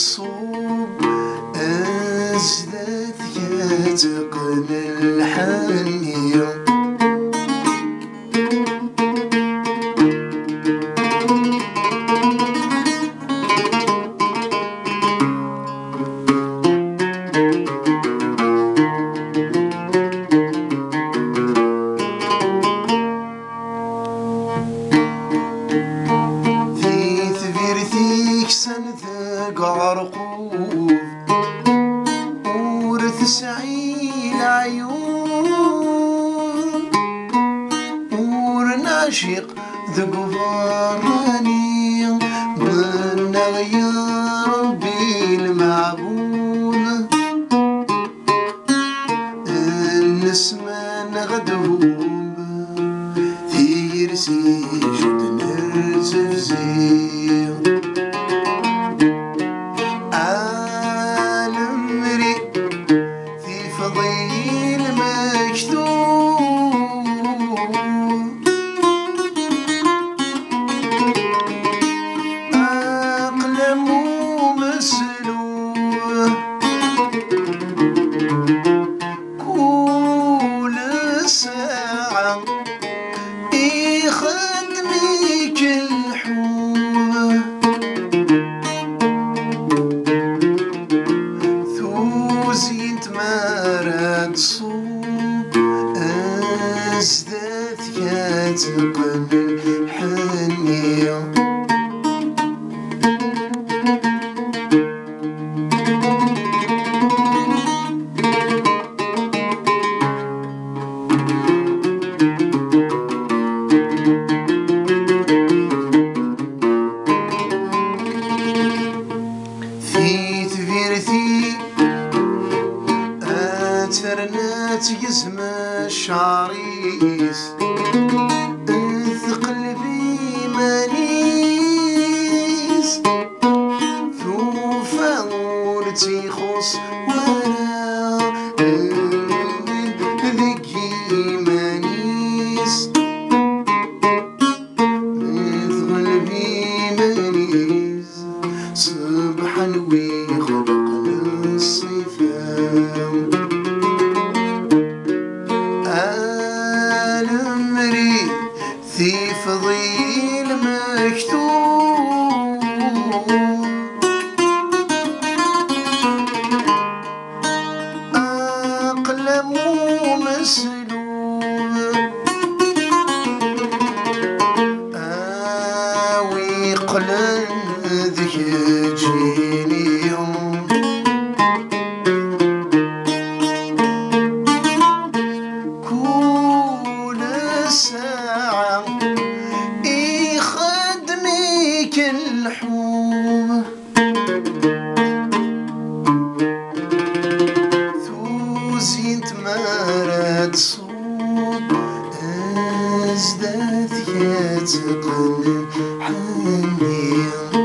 صوب أزداد يتقن الحنية سنذق عرقوب ورث سعيل عيون ورناشق ذقباني من غير بالمعبود النسمة غدوب ثيرسي جد نرزفزي يخدمك الحوم ثوزي تمارد صوب أزداد يتقن الحنية ترنات يزم الشعريس ثقل بمانيس ثوفا ورتي خص ورا ذكي مانيس ثقل بمانيس صبحا ويخلقنا الصفام في فضيل مكتوب أقلم مسلوب ويقلن ذك جينيهم كل ساعة يخدمك الحوم ثوزي تمارد صوب أزداد يتقن الحنية